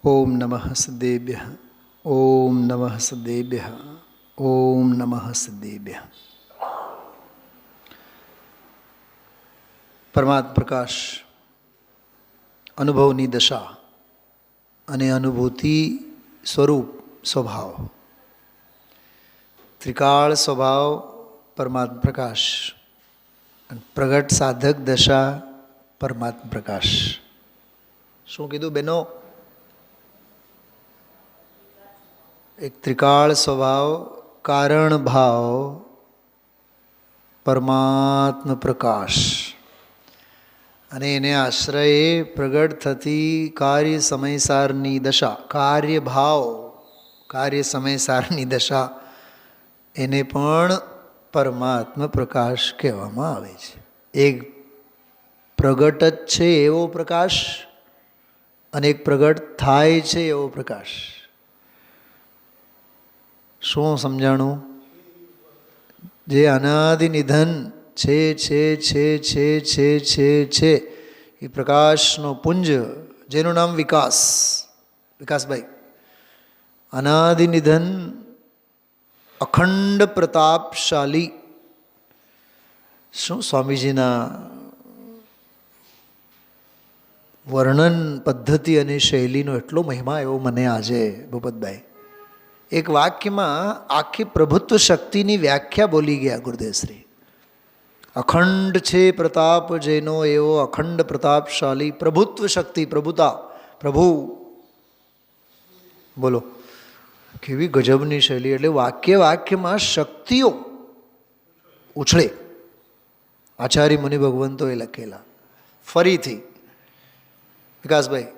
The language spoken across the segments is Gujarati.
ઓમ નમઃ સદેભ્યઃ. ઓમ નમઃ સદેભ્યઃ. ઓમ નમઃ સદેભ્યઃ. પરમાત્મ પ્રકાશ અનુભવની દશા અને અનુભૂતિ સ્વરૂપ સ્વભાવ, ત્રિકાળ સ્વભાવ પરમાત્મ પ્રકાશ અને પ્રગટ સાધક દશા પરમાત્મ પ્રકાશ. શું કીધું બહેનો? એક ત્રિકાળ સ્વભાવ કારણ ભાવ પરમાત્મ પ્રકાશ અને એને આશ્રયે પ્રગટ થતી કાર્ય સમયસારની દશા, કાર્ય ભાવ કાર્ય સમયસારની દશા, એને પણ પરમાત્મ પ્રકાશ કહેવામાં આવે છે. એક પ્રગટ જ છે એવો પ્રકાશ અને એક પ્રગટ થાય છે એવો પ્રકાશ. શું સમજાણું? જે અનાદિ નિધન છે એ પ્રકાશનો પુંજ, જેનું નામ વિકાસ, વિકાસભાઈ, અનાદિ નિધન અખંડ પ્રતાપશાલી. શું સ્વામીજીના વર્ણન પદ્ધતિ અને શૈલીનો એટલો મહિમા એવો મને આજે ભૂપતભાઈ એક વાક્યમાં આખી પ્રભુત્વ શક્તિની વ્યાખ્યા બોલી ગયા ગુરુદેવશ્રી. અખંડ છે પ્રતાપ જેનો એવો અખંડ પ્રતાપશાલી, પ્રભુત્વ શક્તિ, પ્રભુતા, પ્રભુ. બોલો કેવી ગજબની શૈલી! એટલે વાક્યમાં શક્તિઓ ઉછળે. આચાર્ય મુનિ ભગવંતોએ લખેલા. ફરીથી વિકાસભાઈ,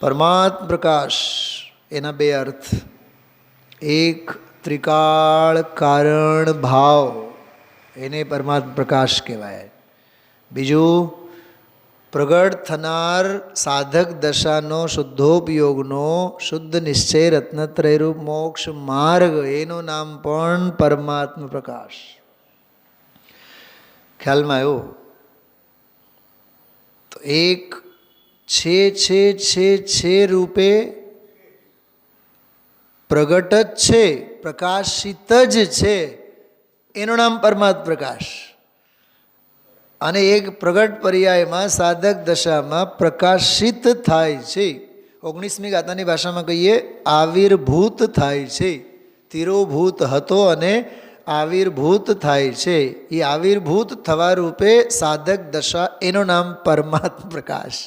પરમાત્મ પ્રકાશ એના બે અર્થ. એક ત્રિકાળ કારણ ભાવ, એને પરમાત્મ પ્રકાશ કહેવાય. બીજું પ્રગટ થનાર સાધક દશાનો શુદ્ધોપયોગનો શુદ્ધ નિશ્ચય રત્નત્રયરૂપ મોક્ષ માર્ગ, એનું નામ પણ પરમાત્મ પ્રકાશ. ખ્યાલમાં આવ્યો? તો એક છે રૂપે પ્રગટ જ છે, પ્રકાશિત જ છે, એનું નામ પરમાત્મ પ્રકાશ. અને એક પ્રગટ પર્યાયમાં સાધક દશામાં પ્રકાશિત થાય છે. 19મી ગાથાની ભાષામાં કહીએ આવિર્ભૂત થાય છે. તિરોભૂત હતો અને આવિર્ભૂત થાય છે. એ આવિર્ભૂત થવા રૂપે સાધક દશા, એનું નામ પરમાત્મ પ્રકાશ.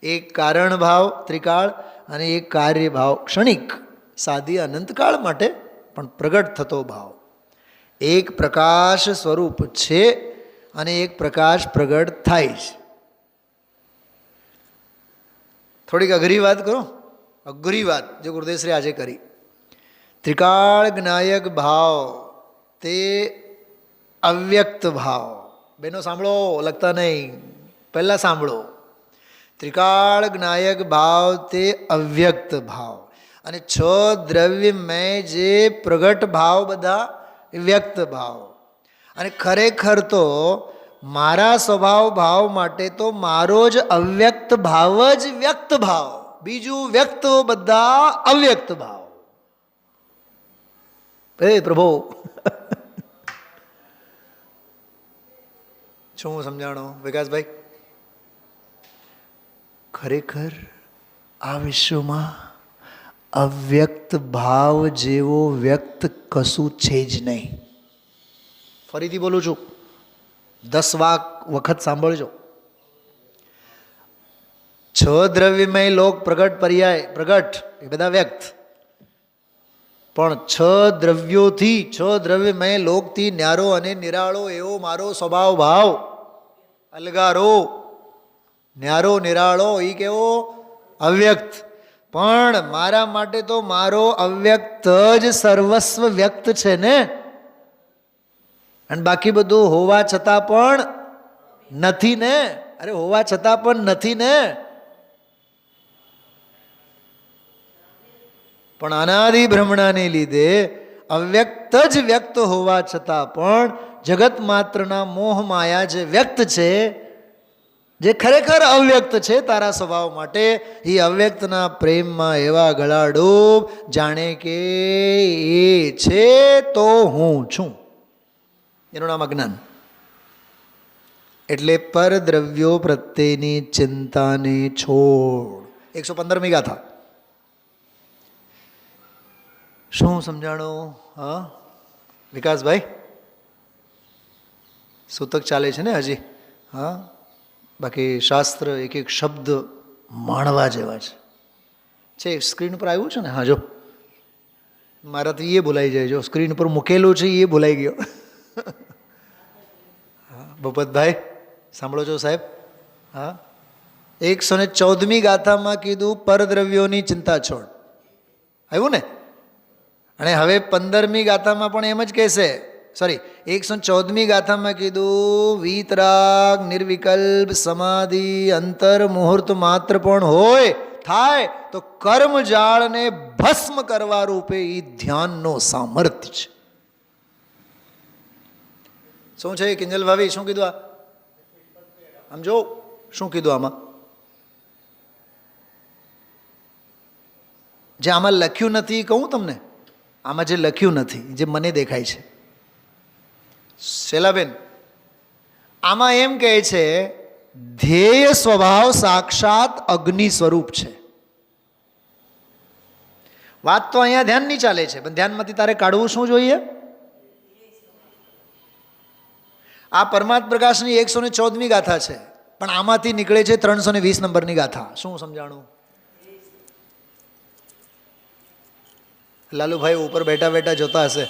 એક કારણ ભાવ ત્રિકાળ અને એક કાર્ય ભાવ ક્ષણિક સાદી અનંતકાળ માટે પણ પ્રગટ થતો ભાવ. એક પ્રકાશ સ્વરૂપ છે અને એક પ્રકાશ પ્રગટ થાય છે. થોડીક અઘરી વાત કરો, અઘરી વાત જે ગુરુદેવશ્રી આજે કરી. ત્રિકાળ જ્ઞાયક ભાવ તે અવ્યક્ત ભાવ. બેનો સાંભળો, લખતા નહીં, પહેલાં સાંભળો. ત્રિકાળ જ્ઞાયક ભાવ તે અવ્યક્ત ભાવ. અને 6 દ્રવ્યમય જે પ્રગટ ભાવ બધા એ વ્યક્ત ભાવ. અને ખરેખર તો મારા સ્વભાવ ભાવ માટે તો મારો જ અવ્યક્ત ભાવ જ વ્યક્ત ભાવ, બીજું વ્યક્ત બધા અવ્યક્ત ભાવ. હે પ્રભુ, શું સમજાણો વિકાસભાઈ? ખરેખર આ વિશ્વમાં અવ્યક્ત ભાવ જેવો વ્યક્ત કશું છે જ નહીં. ફરીથી બોલું છું, 10 વખત સાંભળજો. 6 દ્રવ્યમય લોક પ્રગટ પર્યાય, પ્રગટ એ બધા વ્યક્ત, પણ 6 દ્રવ્યોથી 6 દ્રવ્યમય લોકથી ન્યારો અને નિરાળો એવો મારો સ્વભાવ ભાવ, અલગારો, ન્યારો નિરાળો, એ કેવો અવ્યક્ત. પણ મારા માટે તો મારો અવ્યક્ત જ સર્વસ્વ વ્યક્ત છે ને. અને બાકી બધું હોવા છતાં પણ નથી ને. અરે હોવા છતાં પણ નથી ને. પણ અનાદિ ભ્રમણાને લીધે અવ્યક્ત જ વ્યક્ત હોવા છતાં પણ જગત માત્રના મોહ માયા જે વ્યક્ત છે જે ખરેખર અવ્યક્ત છે તારા સ્વભાવ માટે, એ અવ્યક્તના પ્રેમમાં એવા ગળા ડૂબ જાણે કે એ છે તો હું છું. એનું નામ અજ્ઞાન. એટલે પરદ્રવ્યો પ્રત્યેની ચિંતાને છોડ. 115મી ગાથા. શું સમજાણું? હા વિકાસભાઈ, સૂતક ચાલે છે ને હજી? હા, બાકી શાસ્ત્ર એક એક શબ્દ માણવા જેવા છે. સ્ક્રીન પર આવ્યું છે ને? હા જો, મારાથી એ ભૂલાઈ જાય. જો સ્ક્રીન પર મૂકેલું છે એ ભૂલાઈ ગયો. હા ભૂપતભાઈ સાંભળો છો સાહેબ? હા, 114મી ગાથામાં કીધું પરદ્રવ્યોની ચિંતા છોડ. આવ્યું ને? અને હવે 15મી ગાથામાં પણ એમ જ કહેશે. સોરી, 114મી ગાથામાં કીધું વીતરાગ નિર્વિકલ્પ સમાધિ અંતર મુહૂર્ત માત્ર પણ હોય થાય તો કર્મજાળને ભસ્મ કરવા રૂપે એ ધ્યાનનો સામર્થ્ય છે. શું છે કિંજલ ભાભી? શું કીધું? આમ જો શું કીધું આમાં? જે આમાં લખ્યું નથી કહું તમને. આમાં જે લખ્યું નથી, જે મને દેખાય છે, શેલાબેન, આમાં એમ કહે છે ધ્યેય સ્વભાવ સાક્ષાત અગ્નિ સ્વરૂપ છે. વાત તો અહીંયા ધ્યાનની ચાલે છે, પણ ધ્યાનમાંથી તારે કાઢવું શું જોઈએ? આ પરમાત્મ પ્રકાશની 114મી ગાથા છે, પણ આમાંથી નીકળે છે 320 નંબરની ગાથા. શું સમજાણું? લાલુભાઈ ઉપર બેઠા બેઠા જોતા હશે,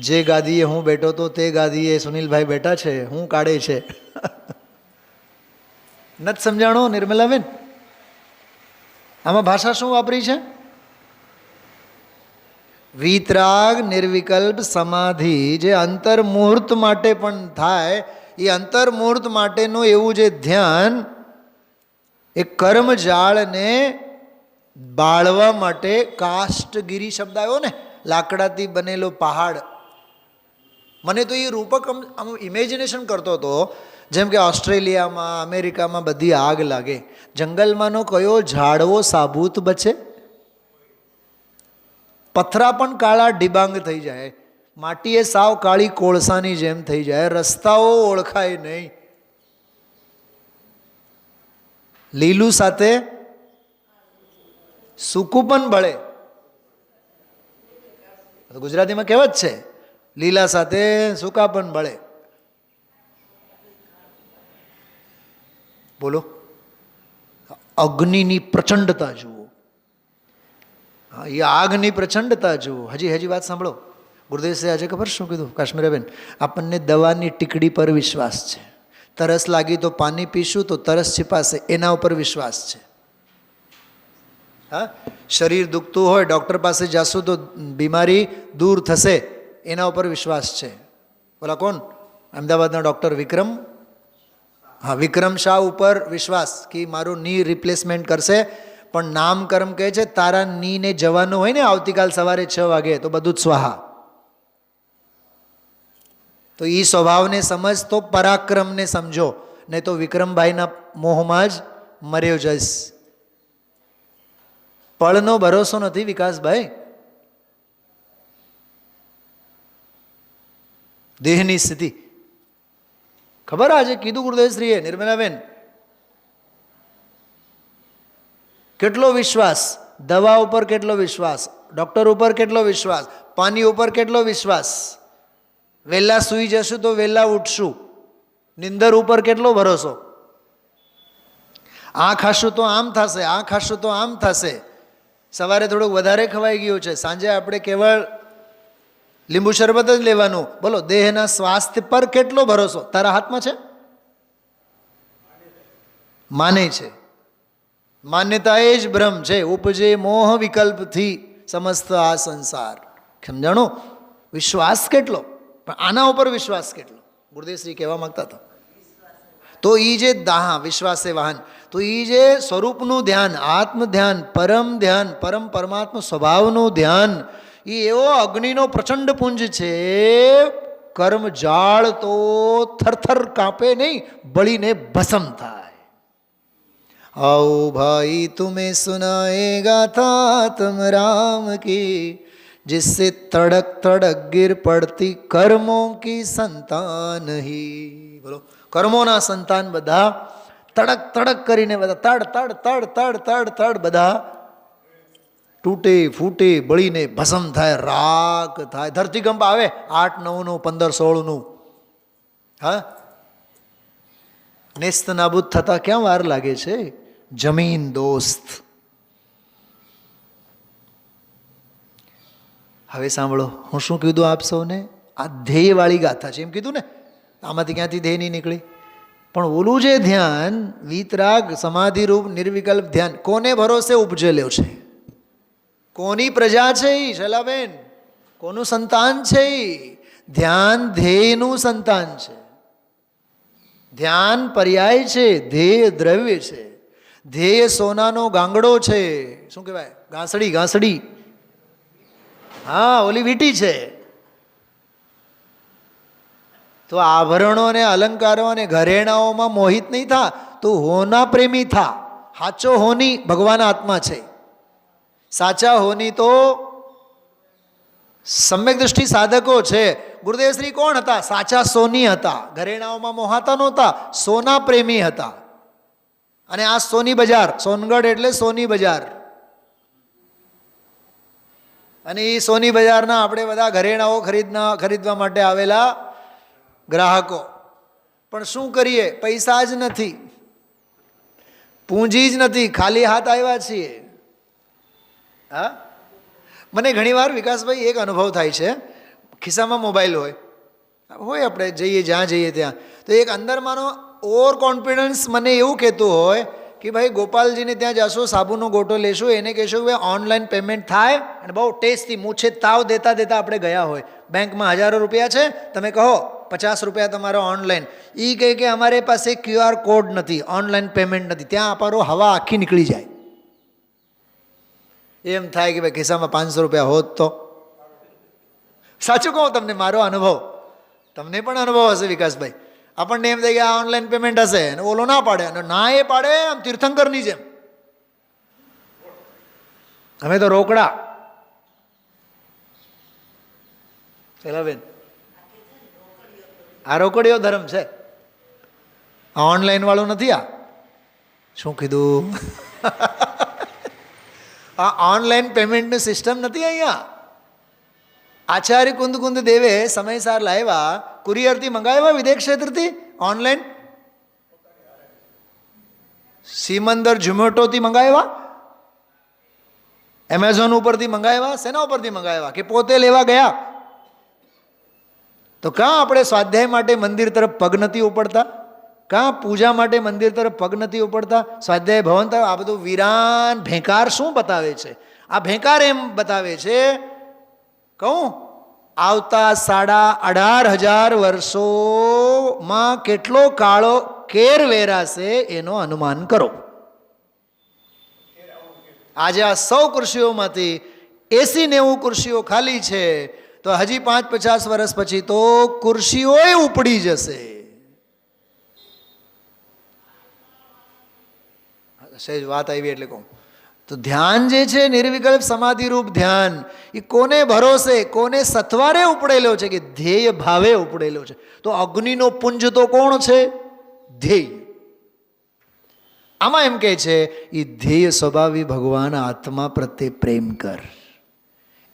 જે ગાદીએ હું બેઠો તો તે ગાદીએ સુનિલભાઈ બેઠા છે, હું કાઢે છે. નથી સમજાણું નિર્મલાબેન? આમાં ભાષા શું વાપરી છે? વીતરાગ નિર્વિકલ્પ સમાધિ જે અંતર્મુહૂર્ત માટે પણ થાય, એ અંતર્મુહૂર્ત માટેનું એવું જે ધ્યાન, એ કર્મજાળને બાળવા માટે કાષ્ટગીરી શબ્દ આવ્યો ને, લાકડાથી બનેલો પહાડ. મને તો એ રૂપક આમ ઇમેજિનેશન કરતો હતો, જેમ કે ઓસ્ટ્રેલિયામાં અમેરિકામાં બધી આગ લાગે, જંગલમાંનો કયો ઝાડવો સાબૂત બચે? પથરા પણ કાળા ડિબાંગ થઈ જાય, માટીએ સાવ કાળી કોળસાની જેમ થઈ જાય, રસ્તાઓ ઓળખાય નહીં. લીલું સાથે સૂકું પણ બળે. ગુજરાતીમાં કહેવત છે, લીલા સાથે સૂકા પણ બળે. બોલો, અગ્નિની પ્રચંડતા જુઓ, એ આગની પ્રચંડતા જુઓ. હજી વાત સાંભળો. ગુરુદેવસે આજે ખબર શું કીધું કાશ્મીરાબેન? આપણને દવાની ટીકડી પર વિશ્વાસ છે. તરસ લાગી તો પાણી પીશું તો તરસ छिपाશે, એના ઉપર વિશ્વાસ છે. હા, શરીર દુખતું હોય ડૉક્ટર પાસે જાશું તો બીમારી દૂર થશે, એના ઉપર વિશ્વાસ છે. બોલા કોણ? અમદાવાદના ડૉક્ટર વિક્રમ, હા વિક્રમ શાહ ઉપર વિશ્વાસ કે મારું ની રિપ્લેસમેન્ટ કરશે. પણ નામકર્મ કહે છે તારા નીને જવાનું હોય ને આવતીકાલ સવારે 6 વાગે તો બધું જ સ્વાહા. તો એ સ્વભાવને સમજ તો પરાક્રમને સમજો, નહીં તો વિક્રમભાઈના મોહમાં જ મર્યો જઈશ. પળનો ભરોસો નથી વિકાસભાઈ. દેહની સ્થિતિ ખબર? આજે કીધું ગુરુદેવશ્રીએ, નિર્મલાબેન, કેટલો વિશ્વાસ, દવા ઉપર કેટલો વિશ્વાસ, ડૉક્ટર ઉપર કેટલો વિશ્વાસ, પાણી ઉપર કેટલો વિશ્વાસ. વહેલા સૂઈ જશું તો વહેલા ઉઠશું, નિંદર ઉપર કેટલો ભરોસો. આ ખાશું તો આમ થશે, આ ખાશું તો આમ થશે. સવારે થોડુંક વધારે ખવાઈ ગયું છે, સાંજે આપણે કેવળ લીંબુ શરબત જ લેવાનું. બોલો, દેહના સ્વાસ્થ્ય પર કેટલો ભરોસો તારા હાથમાં છે? માને છે, માન્યતા એ જ બ્રહ્મ છે. ઉપજે મોહ વિકલ્પથી સમસ્ત આ સંસાર. સમજાણું? વિશ્વાસ કેટલો, પણ આના ઉપર વિશ્વાસ કેટલો? ગુરુદેવશ્રી કહેવા માંગતા હતા. તો એ જે દાહ વિશ્વાસે વાહન, તો એ જે સ્વરૂપનું ધ્યાન, આત્મ ધ્યાન, પરમ પરમાત્મા સ્વભાવનું ધ્યાન, એ એવો અગ્નિનો પ્રચંડ પુંજ છે. કર્મ જાળ તો થરથર કાપે નહીં, બળીને ભસ્મ થાય. आओ भाई तुम्हें सुनाए गाथा तुम राम की, जिससे तड़क तड़क गिर पड़ती कर्मों की संतान ही. બોલો, કર્મોના સંતાન બધા તડક તડક કરીને બધા તડ તડ તડ તડ તડ તડ બધા તૂટે ફૂટે બળીને ભસ્મ થાય, રાખ થાય, ધરતીકંપ આવે 8, 9નું 15, 16નું, હા, નેસ્ત નાબૂદ થતા ક્યાં વાર લાગે છે? જમીન દોસ્ત. હવે સાંભળો, હું શું કીધું આપ સૌને? આ ધ્યેયવાળી ગાથા છે એમ કીધું ને, આમાંથી ક્યાંથી ધ્યેય નહીં નીકળી. પણ ઓલું જે ધ્યાન, વીતરાગ સમાધિરૂપ નિર્વિકલ્પ ધ્યાન, કોને ભરોસે ઉપજેલ્યો છે? કોની પ્રજા છે એ? શૈલાબેન, કોનું સંતાન છે એ? ધ્યાન ધ્યેયનું સંતાન છે. ધ્યાન પર્યાય છે, ધ્યેય દ્રવ્ય છે. ધ્યેય સોનાનો ગાંગડો છે. શું કહેવાય? ગાંસડી, ગાંસડી. હા, ઓલી વીંટી છે. તો આભરણો અને અલંકારો અને ઘરેણાઓમાં મોહિત નહીં થા, તું હોના પ્રેમી થા. સાચો હોની ભગવાન આત્મા છે. સાચા હોની તો સમ્યક દૃષ્ટિ સાધકો છે. ગુરુદેવ શ્રી કોણ હતા? સાચા સોની હતા. ઘરેણાઓમાં મોહાતા નહોતા, સોના પ્રેમી હતા. અને આ સોની બજાર, સોનગઢ એટલે સોની બજાર. અને એ સોની બજારના આપણે બધા ઘરેણાઓ ખરીદવા માટે આવેલા ગ્રાહકો. પણ શું કરીએ? પૈસા જ નથી, પૂંજી જ નથી, ખાલી હાથ આવ્યા છીએ. હા, મને ઘણીવાર વિકાસભાઈ એક અનુભવ થાય છે. ખિસ્સામાં મોબાઈલ હોય, આપણે જઈએ જ્યાં જઈએ ત્યાં, તો એક અંદરમાંનો ઓવર કોન્ફિડન્સ મને એવું કહેતું હોય કે ભાઈ ગોપાલજીને ત્યાં જશો, સાબુનો ગોટો લેશું, એને કહેશો કે ભાઈ ઓનલાઈન પેમેન્ટ થાય. અને બહુ ટેસ્ટથી મૂછે તાવ દેતા દેતા આપણે ગયા હોય, બેંકમાં હજારો રૂપિયા છે, તમે કહો 50 રૂપિયા તમારો ઓનલાઈન. એ કહે કે અમારે પાસે QR કોડ નથી, ઓનલાઈન પેમેન્ટ નથી. ત્યાં આપણો હવા આખી નીકળી જાય. એમ થાય કે ભાઈ ખિસ્સામાં 500 રૂપિયા હોત તો. સાચું કહું તમને, મારો અનુભવ, તમને પણ અનુભવ હશે વિકાસભાઈ. આપણને એમ થાય કે આ ઓનલાઈન પેમેન્ટ હશે, અને ઓલો ના પાડે, અને ના એ પાડે આમ તીર્થંકરની જેમ. અમે તો રોકડા. ચલા બેન, આ રોકડીઓ ધર્મ છે, આ ઓનલાઈન વાળું નથી. આ શું કીધું? આ ઓનલાઈન પેમેન્ટની સિસ્ટમ નથી અહીંયા. આચાર્ય કુંદ દેવે સમયસાર લાવ્યા, કુરિયરથી મંગાવ્યા, વિદેશ ક્ષેત્રથી ઓનલાઈન, સિમંદર ઝોમેટોથી મંગાવ્યા, એમેઝોન ઉપરથી મંગાવ્યા. શેના ઉપરથી મંગાવ્યા? કે પોતે લેવા ગયા. તો કાં આપણે સ્વાધ્યાય માટે મંદિર તરફ પગ નથી ઉપડતા? કાં પૂજા માટે મંદિર તરફ પગ નથી ઉપડતા? સ્વાધ્યાય ભવન તરફ? આ બધું વિરાન ભેંકાર શું બતાવે છે? આ ભેંકાર એમ બતાવે છે, કહું, આવતા 18,500 વર્ષોમાં કેટલો કાળો કેર વેરાશે એનો અનુમાન કરો. આજે આ 100 ખુરશીઓમાંથી 80-90 ખુરશીઓ ખાલી છે, તો હજી 5-50 વર્ષ પછી તો ખુરશીઓય ઉપડી જશે. સહેજ વાત આવી એટલે કહું તો ધ્યાન જે છે નિર્વિકલ્પ સમાધિરૂપ ધ્યાન, એ કોને ભરોસે, કોને સથવારે ઉપડેલો છે? કે ધ્યેય ભાવે ઉપડેલો છે. તો અગ્નિનો પુંજ તો કોણ છે? ધ્યેય. આમાં એમ કહે છે એ ધ્યેય સ્વભાવી ભગવાન આત્મા પ્રત્યે પ્રેમ કર,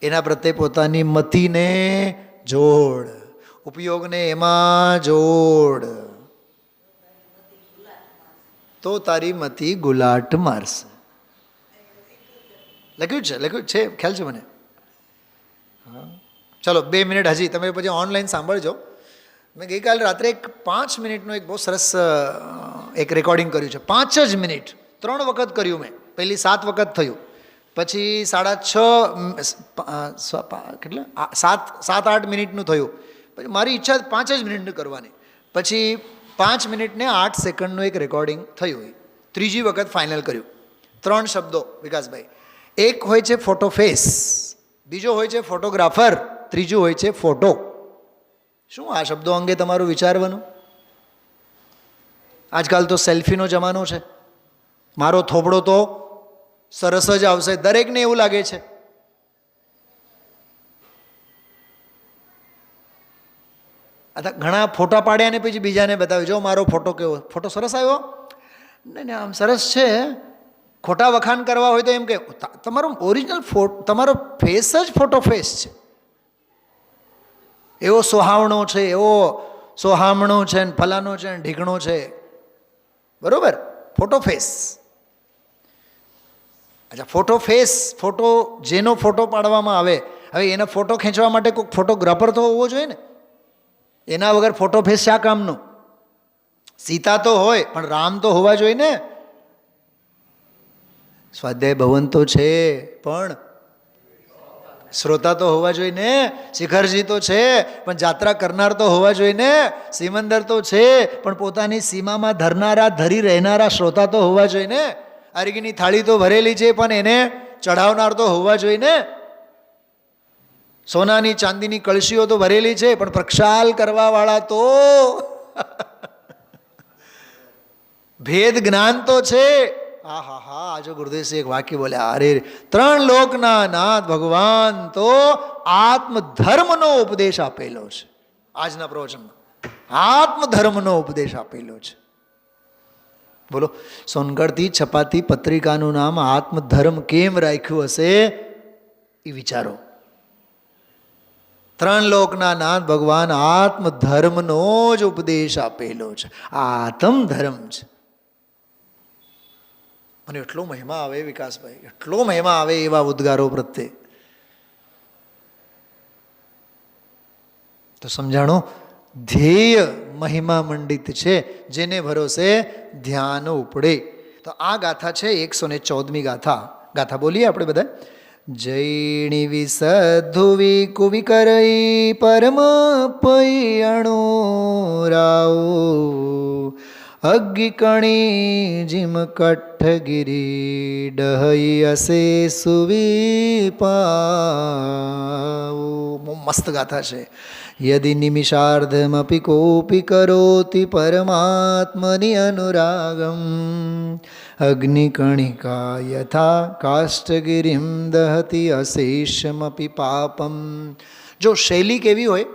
એના પ્રત્યે પોતાની મતિને જોડ, ઉપયોગને એમાં જોડ, તો તારી મતિ ગુલાટ મારશે. લખ્યું છે, ખ્યાલ છે મને. હા, ચલો 2 મિનિટ હજી, તમે પછી ઓનલાઈન સાંભળજો. મેં ગઈકાલે રાત્રે 5 મિનિટનું એક બહુ સરસ એક રેકોર્ડિંગ કર્યું છે. 5 જ મિનિટ, 3 વખત કર્યું મેં. પહેલી 7 વખત થયું, પછી 6.5 કેટલા 7-8 મિનિટનું થયું. પછી મારી ઈચ્છા 5 જ મિનિટનું કરવાની. પછી 5 મિનિટને 8 સેકન્ડનું એક રેકોર્ડિંગ થયું. ત્રીજી વખત ફાઇનલ કર્યું. 3 શબ્દો વિકાસભાઈ. એક હોય છે ફોટો ફેસ, બીજો હોય છે ફોટોગ્રાફર, ત્રીજું હોય છે ફોટો. શું આ શબ્દો અંગે તમારું વિચારવાનું? આજકાલ તો સેલ્ફીનો જમાનો છે. મારો થોબડો તો સરસ જ આવશે, દરેકને એવું લાગે છે. ઘણા ફોટા પાડ્યા ને પછી બીજાને બતાવ્યું, જો મારો ફોટો કેવો, ફોટો સરસ આવ્યો, નહીં આમ સરસ છે. ખોટા વખાણ કરવા હોય તો એમ કે તમારો ઓરિજિનલ તમારો ફેસ જ ફોટો ફેસ છે, એવો સોહાવણો છે, એવો સોહામણો છે, ને ફલાનો છે, ને ઢીકણો છે, બરોબર, ફોટો ફેસ. અચ્છા, ફોટો ફેસ, ફોટો જેનો ફોટો પાડવામાં આવે, હવે એનો ફોટો ખેંચવા માટે કોઈ ફોટોગ્રાફર તો હોવો જોઈએ ને, એના વગર ફોટો ફેસ શા કામનો? સીતા તો હોય પણ રામ તો હોવા જોઈએ ને. સ્વાધ્યાય ભવન તો છે પણ શ્રોતા તો હોવા જોઈએ ને. શિખરજી તો છે પણ જાત્રા કરનાર તો હોવા જોઈએ ને. સિમંદર તો છે પણ પોતાની સીમામાં ધરનારા, ધરી રહેનારા શ્રોતા તો હોવા જોઈએ ને. અર્ઘ્યની થાળી તો ભરેલી છે પણ એને ચઢાવનાર તો હોવા જોઈએ ને. સોનાની ચાંદીની કળશીઓ તો ભરેલી છે પણ પ્રક્ષાલ કરવા વાળા તો ભેદ જ્ઞાન તો છે. હા હા હા, આજે ગુરુદેવસિંહ એક વાક્ય બોલ્યા, અરે ત્રણ લોકના નાથ ભગવાન તો આત્મધર્મનો ઉપદેશ આપેલો છે. આજના પ્રવચનમાં આત્મધર્મનો ઉપદેશ આપેલો છે. બોલો, સોનગઢથી છપાતી પત્રિકાનું નામ આત્મધર્મ કેમ રાખ્યું હશે એ વિચારો. ત્રણ લોકના નાથ ભગવાન આત્મધર્મનો જ ઉપદેશ આપેલો છે. આત્મધર્મ છે. મને એટલો મહિમા આવે વિકાસભાઈ, એટલો મહિમા આવે એવા ઉદ્ગારો પ્રત્યે. તો સમજાણો, ધ્યેય મહિમા મંડિત છે, જેને ભરોસે ધ્યાન ઉપડે. તો આ ગાથા છે 114મી ગાથા. ગાથા બોલીએ આપણે બધા. જૈણી વિસધુવી કુવિકરઈ પરમ પૈયણો રાવ અગ્ગિકણી જીમ કઠ્ઠગીરી ડહઈ અસે સુવિપાવ. મસ્ત ગાથા છે. યદિ નિમિષાર્ધમપી કોપી કરોતિ પરમાત્મનિ અનુરાગમ અગ્નિકણિકા યથા કાષ્ઠગિરિમ દહતી અશેષમપી પાપમ. જો શૈલી કેવી હોય,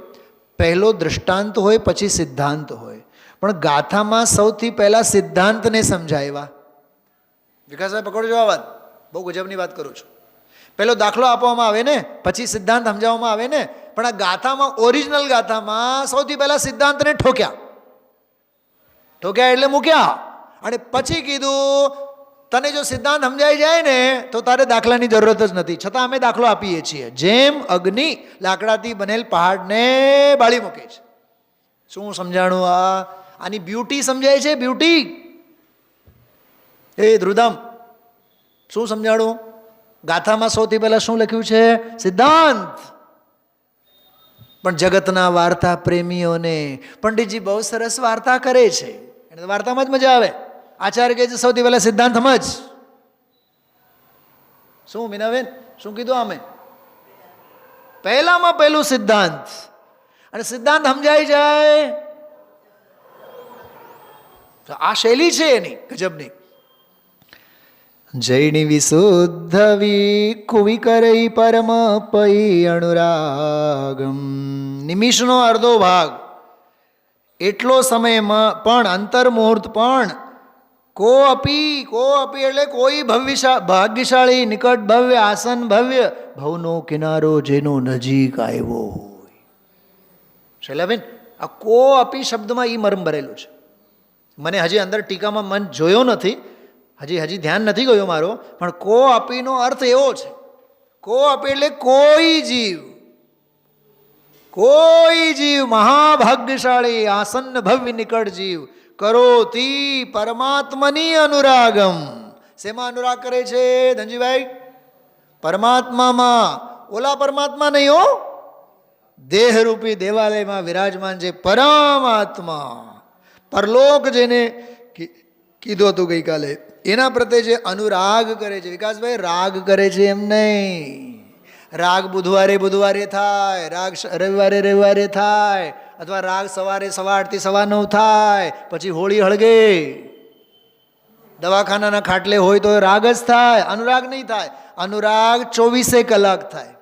પહેલો દૃષ્ટાંત હોય પછી સિદ્ધાંત હોય, પણ ગાથામાં સૌથી પહેલાં સિદ્ધાંતને સમજાવ્યા. વિકાસભાઈ પકડજો આ વાત, બહુ ગજબની વાત કરું છું. પહેલો દાખલો આપવામાં આવે ને પછી સિદ્ધાંત સમજાવવામાં આવે ને, પણ આ ગાથામાં, ઓરિજિનલ ગાથામાં સૌથી પહેલાં સિદ્ધાંતને ઠોક્યા. ઠોક્યા એટલે મૂક્યા, અને પછી કીધું તને જો સિદ્ધાંત સમજાઈ જાય ને તો તારે દાખલાની જરૂરત જ નથી, છતાં અમે દાખલો આપીએ છીએ. જેમ અગ્નિ લાકડાથી બનેલ પહાડને બાળી મૂકે છે. શું સમજાણું? આની બ્યુટી સમજાય છે, બ્યુટી. એ ધ્રુધામ, શું સમજાણું? ગાથામાં સૌથી પહેલાં શું લખ્યું છે? સિદ્ધાંત. પણ જગતના વાર્તા પ્રેમીઓને પંડિતજી બહુ સરસ વાર્તા કરે છે, એને વાર્તામાં જ મજા આવે. આચાર્ય કહે છે સૌથી પહેલાં સિદ્ધાંત સમજ. શું મીનાબેન, શું કીધું? અમે પહેલામાં પહેલું સિદ્ધાંત, અને સિદ્ધાંત સમજાઈ જાય. આ શૈલી છે એની ગજબની. જૈની વિશુદ્ધવી કુવિકરઈ પરમ પૈ અનુરાગમ. નિમિષનો અડધો ભાગ, એટલો સમયમાં પણ અંતર્મુહૂર્ત પણ કો અપી એટલે કોઈ ભાગ્યશાળી નિકટ ભવ્ય આસન ભવ્ય ભવનો કિનારો જેનો નજીક આવ્યો હોય. શૈલાબેન, આ કો અપી શબ્દમાં એ મર્મ ભરેલું છે. મને હજી અંદર ટીકામાં મન જોયો નથી, હજી ધ્યાન નથી ગયો મારો, પણ કો અપીનો અર્થ એવો છે. કો અપી એટલે કોઈ જીવ, કોઈ જીવ મહાભાગ્યશાળી આસન્ન ભવ્ય નિકટ જીવ કરોતી પરમાત્મની અનુરાગમ. શેમાં અનુરાગ કરે છે ધનજીભાઈ? પરમાત્મામાં. ઓલા પરમાત્મા નહીં હો, દેહરૂપી દેવાલયમાં વિરાજમાન છે પરમાત્મા. પરલોક જેને કીધું હતું ગઈકાલે, એના પ્રત્યે જે અનુરાગ કરે છે. વિકાસભાઈ, રાગ કરે છે એમ નહીં. રાગ બુધવારે થાય, રાગ રવિવારે થાય, અથવા રાગ સવારે 8:30 સવા 9 થાય, પછી હોળી હળગે. દવાખાનાના ખાટલે હોય તો રાગ જ થાય, અનુરાગ નહીં થાય. અનુરાગ 24 કલાક થાય.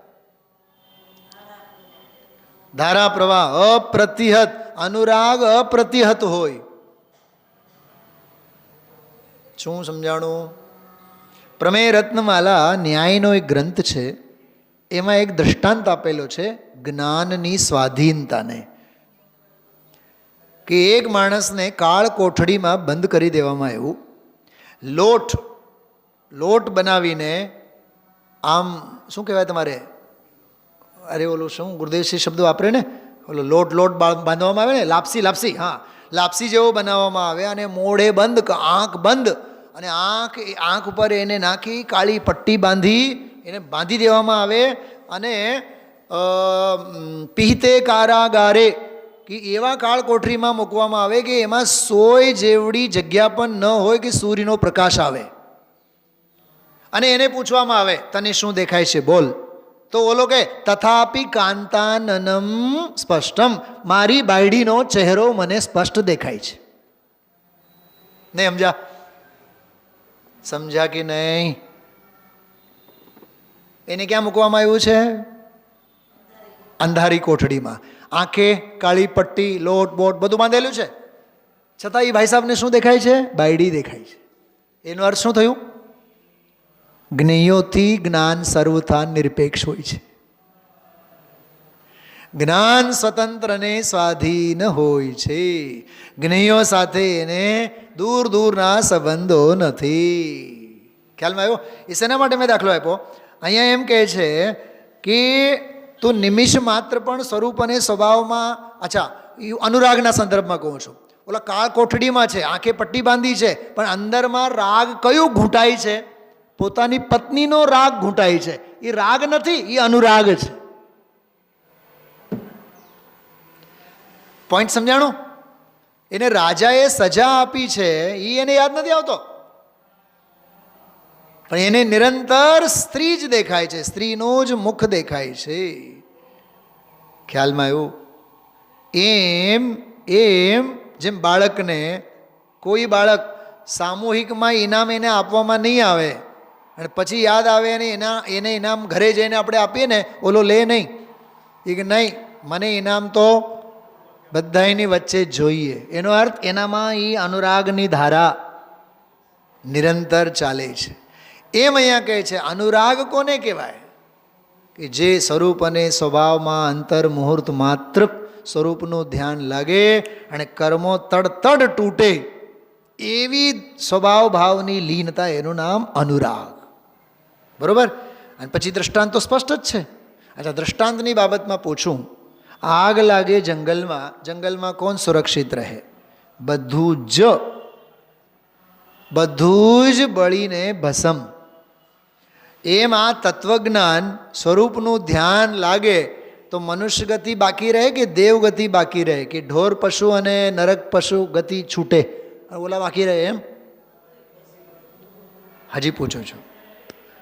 ધારા પ્રવાહ અપ્રતિહત, અનુરાગ અપ્રતિહત હોય. શું સમજાણું? પ્રમેય રત્નમાલા ન્યાયનો એક ગ્રંથ છે, એમાં એક દ્રષ્ટાંત આપેલો છે જ્ઞાનની સ્વાધીનતાને, કે એક માણસને કાળ કોઠડીમાં બંધ કરી દેવામાં આવ્યું. લોટ બનાવીને, આમ શું કહેવાય તમારે, અરે ઓલું શું ગુરુદેવસિંહ શબ્દ વાપરે ને, ઓલો લોટ બાંધવામાં આવે ને, લાપસી, હા, લાપસી જેવો બનાવવામાં આવે અને મોઢે બંધ, આંખ બંધ, અને આંખ ઉપર એને નાખી કાળી પટ્ટી બાંધી એને બાંધી દેવામાં આવે. અને પીહતે કારાગારે, કે એવા કાળ કોઠરીમાં મૂકવામાં આવે કે એમાં સોય જેવડી જગ્યા પણ ન હોય કે સૂર્યનો પ્રકાશ આવે. અને એને પૂછવામાં આવે તને શું દેખાય છે બોલ, તો ઓલો કે તથાપિ કાંતાનનમ સ્પષ્ટમ, મારી બાયડીનો ચહેરો મને સ્પષ્ટ દેખાય છે. નહીં સમજ્યા કે નહીં? એને ક્યાં મૂકવામાં આવ્યું છે? અંધારી કોઠડીમાં. આંખે કાળી પટ્ટી, લોટ બોટ બધું બાંધેલું છે, છતાં એ ભાઈ સાહેબને શું દેખાય છે? બાયડી દેખાય છે. એનો અર્થ શું થયું? જ્ઞેયોથી જ્ઞાન સર્વથા નિરપેક્ષ હોય છે. જ્ઞાન સ્વતંત્રને સ્વાધીન હોય છે. જ્ઞેયો સાથે એને દૂર દૂરના સંબંધો નથી. ખ્યાલમાં આવ્યો? એ શેના માટે મેં દાખલો આપ્યો? અહીંયા એમ કહે છે કે તું નિમિષ માત્ર પણ સ્વરૂપ અને સ્વભાવમાં, અચ્છા એ અનુરાગના સંદર્ભમાં કહું છું, ઓલા કાળ કોઠડીમાં છે, આંખે પટ્ટી બાંધી છે, પણ અંદરમાં રાગ કયું ઘૂંટાય છે? પોતાની પત્નીનો રાગ ઘૂંટાય છે. એ રાગ નથી, એ અનુરાગ છે. પોઈન્ટ સમજાણું? એને રાજાએ સજા આપી છે એ એને યાદ નથી આવતો, પણ એને નિરંતર સ્ત્રી જ દેખાય છે, સ્ત્રીનો જ મુખ દેખાય છે. ખ્યાલમાં આવ્યું? એમ જેમ બાળકને કોઈ બાળક સામૂહિકમાં ઇનામ એને આપવામાં નહીં આવે અને પછી યાદ આવે અને એને ઇનામ ઘરે જઈને આપણે આપીએ ને, ઓલો લે નહીં, એ કે નહીં મને ઇનામ તો બધાની વચ્ચે જોઈએ. એનો અર્થ એનામાં એ અનુરાગની ધારા નિરંતર ચાલે છે. એમ અહીંયા કહે છે અનુરાગ કોને કહેવાય? કે જે સ્વરૂપ અને સ્વભાવમાં અંતર મુહૂર્ત માત્ર સ્વરૂપનું ધ્યાન લાગે અને કર્મો તડ તૂટે એવી સ્વભાવ ભાવની લીનતા, એનું નામ અનુરાગ. બરોબર? અને પછી દ્રષ્ટાંત તો સ્પષ્ટ જ છે. અચ્છા, દ્રષ્ટાંતની બાબતમાં પૂછું, આગ લાગે જંગલમાં કોણ સુરક્ષિત રહે? બધું જ બળીને ભસ્મ. એમ આ તત્વજ્ઞાન સ્વરૂપનું ધ્યાન લાગે તો મનુષ્ય ગતિ બાકી રહે કે દેવ ગતિ બાકી રહે, કે ઢોર પશુ અને નરક પશુ ગતિ છૂટે, ઓલા બાકી રહે? એમ હજી પૂછું છું.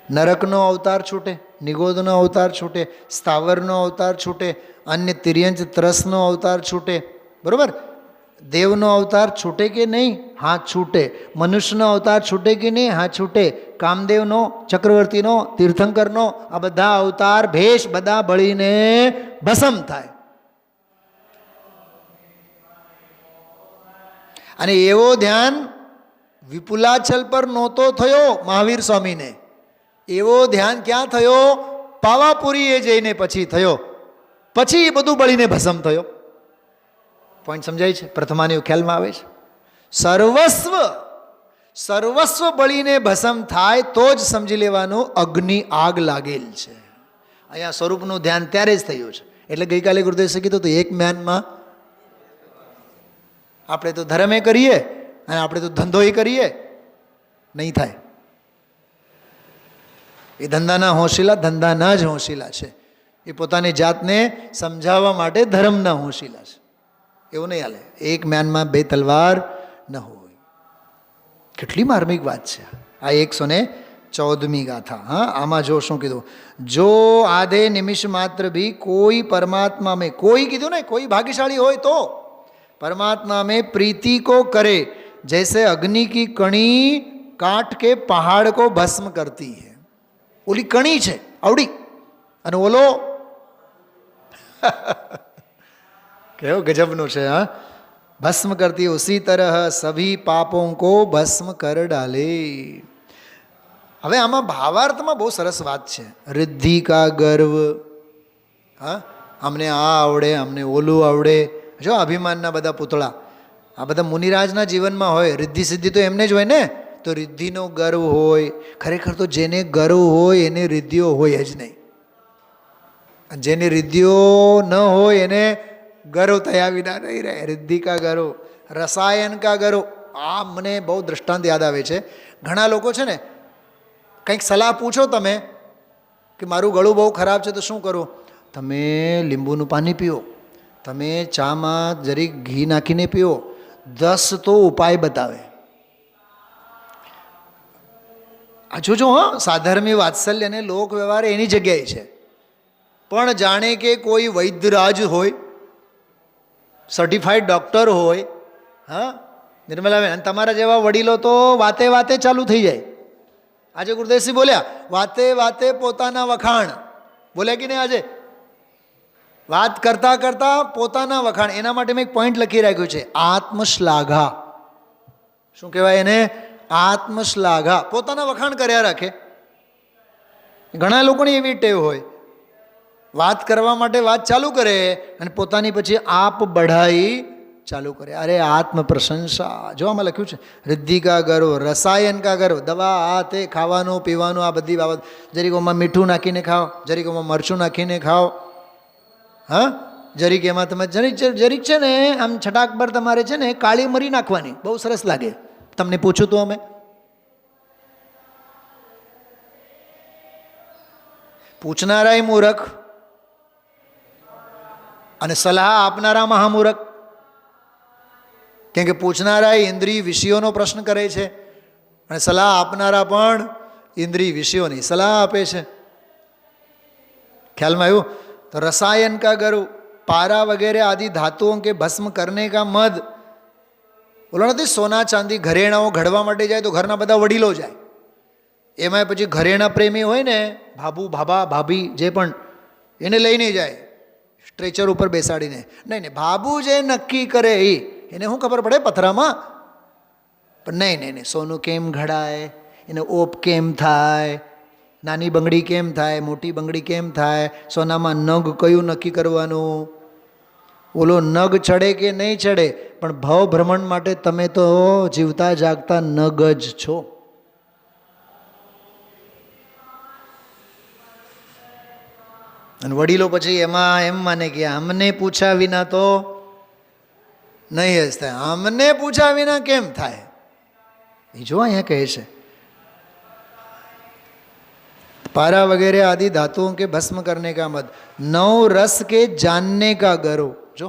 નરકનો અવતાર છૂટે, નિગોદનો અવતાર છૂટે, સ્થાવરનો અવતાર છૂટે, અન્ય તિર્યંચ ત્રસનો અવતાર છૂટે. બરોબર? દેવનો અવતાર છૂટે કે નહીં? હા છૂટે. મનુષ્યનો અવતાર છૂટે કે નહીં? હા છૂટે. કામદેવનો, ચક્રવર્તીનો, તીર્થંકરનો, આ બધા અવતાર ભેષ બધા બળીને ભસ્મ થાય. અને એવો ધ્યાન વિપુલાચલ પર નહોતો થયો મહાવીર સ્વામીને. એવો ધ્યાન ક્યાં થયો? પાવાપુરીએ જઈને પછી થયો. પછી એ બધું બળીને ભસ્મ થયો. પોઈન્ટ સમજાય છે? પ્રથમાની ખ્યાલમાં આવે છે. સર્વસ્વ બળીને ભસ્મ થાય તો જ સમજી લેવાનું અગ્નિ આગ લાગેલ છે. અહીંયા સ્વરૂપનું ધ્યાન ત્યારે જ થયું છે. એટલે ગઈકાલે ગુરુદેવસે કીધું તો એક મ્યાનમાં આપણે તો ધર્મે કરીએ અને આપણે તો ધંધોય કરીએ, નહીં થાય. એ ધંધાના જ હોશિલા છે. એ પોતાની જાતને સમજાવવા માટે ધર્મના હોશિલા છે. એવું નહીં હાલે. એક મ્યાનમાં બે તલવાર ન હોય. કેટલી માર્મિક વાત છે આ 114મી ગાથા. હા, આમાં જો શું કીધું? જો આધે નિમિષ માત્ર ભી કોઈ પરમાत्मा में, કોઈ કીધું ને, કોઈ ભાગ્યશાળી હોય તો परमात्मा में प्रीति को करे, जैसे अग्नि की कणी काट के पहाड़ को भस्म करती है. ઓલી કણી છે આવડી, અને ઓલો કેવો ગજબનું છે. હા, ભસ્મ કરતી ઉસી તરહ સભી પાપોं को ભસ્મ કર ડાલે. હવે આમાં ભાવાર્થમાં બહુ સરસ વાત છે. રિદ્ધિ કા ગર્વ, હા, અમને આ આવડે, અમને ઓલું આવડે. જો અભિમાનના બધા પૂતળા આ બધા મુનિરાજના જીવનમાં હોય. રિદ્ધિ સિદ્ધિ તો એમને જ હોય ને, તો રિદ્ધિનો ગર્વ હોય. ખરેખર તો જેને ગર્વ હોય એને રિદ્ધિઓ હોય જ નહીં. જેની રિદ્ધિઓ ન હોય એને ગર્વ થયા વિના નહીં રહે. રિદ્ધિ કા ગર્વ, રસાયન કા ગર્વ. આ મને બહુ દૃષ્ટાંત યાદ આવે છે. ઘણા લોકો છે ને, કંઈક સલાહ પૂછો તમે કે મારું ગળું બહુ ખરાબ છે તો શું કરું? તમે લીંબુનું પાણી પીઓ, તમે ચામાં જરીક ઘી નાખીને પીઓ. 10 તો ઉપાય બતાવે. આ જોજો, હા, સાધર્મી વાત્સલ્ય અને લોક વ્યવહાર એની જગ્યાએ છે. પણ જાણે કે કોઈ વૈદ્યરાજ હોય, સર્ટિફાઈડ ડૉક્ટર હોય. હા, નિર્મલાબેન, અને તમારા જેવા વડીલો તો વાતે વાતે ચાલુ થઈ જાય. આજે ગુરુદેવસિંહ બોલ્યા, વાતે વાતે પોતાના વખાણ. બોલ્યા કે નહીં આજે? વાત કરતાં કરતાં પોતાના વખાણ. એના માટે મેં એક પોઈન્ટ લખી રાખ્યું છે, આત્મશ્લાઘા. શું કહેવાય એને? આત્મશ્લાઘા. પોતાના વખાણ કર્યા રાખે. ઘણા લોકોની એવી ટેવ હોય, વાત કરવા માટે વાત ચાલુ કરે અને પોતાની પછી આપ બઢાઈ ચાલુ કરે. અરે આત્મ પ્રશંસા. જો આમાં લખ્યું છે, રિદ્ધિ કા ગર્વ, રસાયન કા ગર્વ. દવા આ તે, ખાવાનું પીવાનું, આ બધી બાબત. જરીકોમાં મીઠું નાખીને ખાઓ, જરીકોમાં મરચું નાખીને ખાઓ. હા, જરીક એમાં તમે જરીક છે ને આમ છટાક પર તમારે છે ને કાળી મરી નાખવાની, બહુ સરસ લાગે. તમને પૂછું તો અમે પૂછનારાય મૂરખ અને સલાહ આપનારા મહામૂરખ. કેમ કે પૂછનારા ઇન્દ્રિય વિષયોનો પ્રશ્ન કરે છે અને સલાહ આપનારા પણ ઇન્દ્રિય વિષયોની સલાહ આપે છે. ખ્યાલમાં આવ્યું? તો रसायन का गर्व, पारा वगैरह आदि धातुओं के भस्म करने का मद. બોલો નથી, સોના ચાંદી ઘરેણાઓ ઘડવા માટે જાય તો ઘરના બધા વડીલો જાય. એમાં પછી ઘરેણા પ્રેમી હોય ને, ભાભુ ભાભા ભાભી જે પણ, એને લઈને જાય સ્ટ્રેચર ઉપર બેસાડીને. નહીં નહીં, ભાભુ જે નક્કી કરે એને શું ખબર પડે પથરામાં? પણ નહીં, સોનું કેમ ઘડાય, એને ઓપ કેમ થાય, નાની બંગડી કેમ થાય, મોટી બંગડી કેમ થાય, સોનામાં નગ કયું નક્કી કરવાનું, ઓલો નગ ચડે કે નહીં ચડે. પણ ભાવ ભ્રમણ માટે તમે તો જીવતા જાગતા નગ જ છો. અને વડીલો પછી એમાં એમ માને કે અમને પૂછ્યા વિના તો નહીં જ થાય. અમને પૂછ્યા વિના કેમ થાય? એ જો અહીંયા કહે છે, पारा वगैरह आदि धातुओं के भस्म करने का मत, 9 रस के जानने का गर्व. जो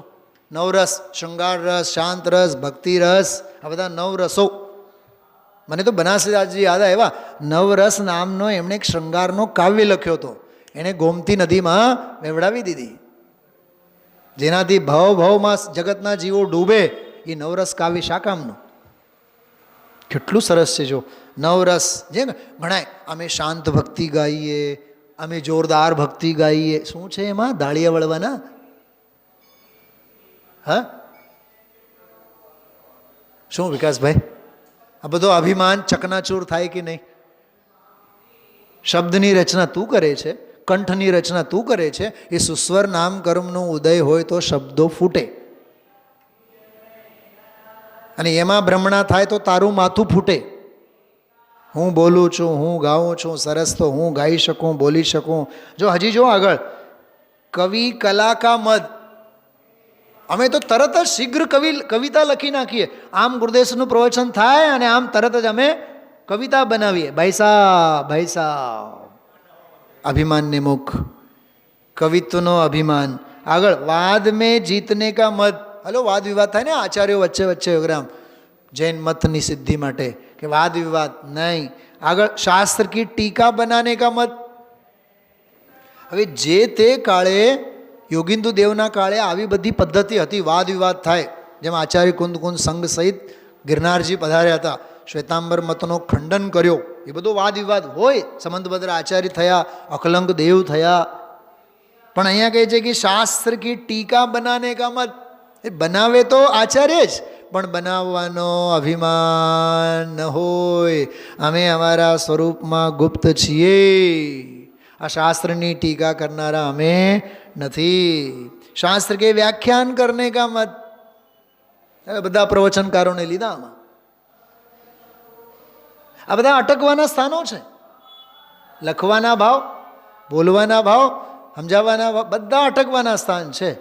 9 रस, श्रृंगार रस, शांत रस, भक्ति रस, आ બધા 9 રસો. મને તો બનાસદાસજી યાદ આવ્યા. 9 રસ નામનો એમણે એક શૃંગારનો કાવ્ય લખ્યો હતો. એણે ગોમતી નદીમાં વેવડાવી દીધી. જેનાથી ભાવમાં જગતના જીવો ડૂબે. એ 9 રસ કાવ્ય શા કામનું? કેટલું સરસ છે. જો 9 રસ જે ગણાય. અમે શાંત ભક્તિ ગાઈએ, અમે જોરદાર ભક્તિ ગાઈએ. શું છે એમાં? દાળિયા વળવાના? હા, શું વિકાસભાઈ? આ બધો અભિમાન ચકનાચૂર થાય કે નહીં? શબ્દની રચના તું કરે છે, કંઠની રચના તું કરે છે. એ સુસ્વર નામ કર્મનો ઉદય હોય તો શબ્દો ફૂટે, અને એમાં ભ્રમણા થાય તો તારું માથું ફૂટે. હું બોલું છું, હું ગાઉં છું, સરસ તો હું ગાઈ શકું, બોલી શકું. જો હજી જો આગળ, કવિ કલા કા મદ. અમે તો તરત જ શીઘ્ર કવિતા લખી નાખીએ. આમ ગુરુદેવનું પ્રવચન થાય અને આમ તરત જ અમે કવિતા બનાવીએ. ભાઈ સાહેબ, અભિમાનને મુખ, કવિત્વનો અભિમાન. આગળ, વાદ મેં જીતને કા મદ. હલો, વાદ વિવાદ થાય ને આચાર્યો વચ્ચે યોગરામ, જૈન મતની સિદ્ધિ માટે કે વાદ વિવાદ નહીં. આગળ, શાસ્ત્ર કી ટીકા બનાને કા મત. હવે જે તે કાળે યોગિંદુ દેવના કાળે આવી બધી પદ્ધતિ હતી. વાદ વિવાદ થાય, જેમ આચાર્ય કુંદ સંઘ સહિત ગિરનારજી પધાર્યા હતા. શ્વેતાંબર મતનો ખંડન કર્યો, એ બધો વાદ વિવાદ હોય. સમંતભદ્ર આચાર્ય થયા, અકલંક દેવ થયા, પણ અહીંયા કહે છે કે શાસ્ત્ર કી ટીકા બનાને કા મત. એ બનાવે તો આચાર્ય જ, પણ બનાવવાનો અભિમાન ન હોય. અમે અમારા સ્વરૂપમાં ગુપ્ત છીએ, આ શાસ્ત્રની ટીકા કરનારા અમે નથી. શાસ્ત્ર કે વ્યાખ્યાન કરને કા મત. બધા પ્રવચનકારોને લીધા આમાં. આ બધા અટકવાના સ્થાનો છે. લખવાના ભાવ, બોલવાના ભાવ, સમજાવવાના ભાવ, બધા અટકવાના સ્થાન છે.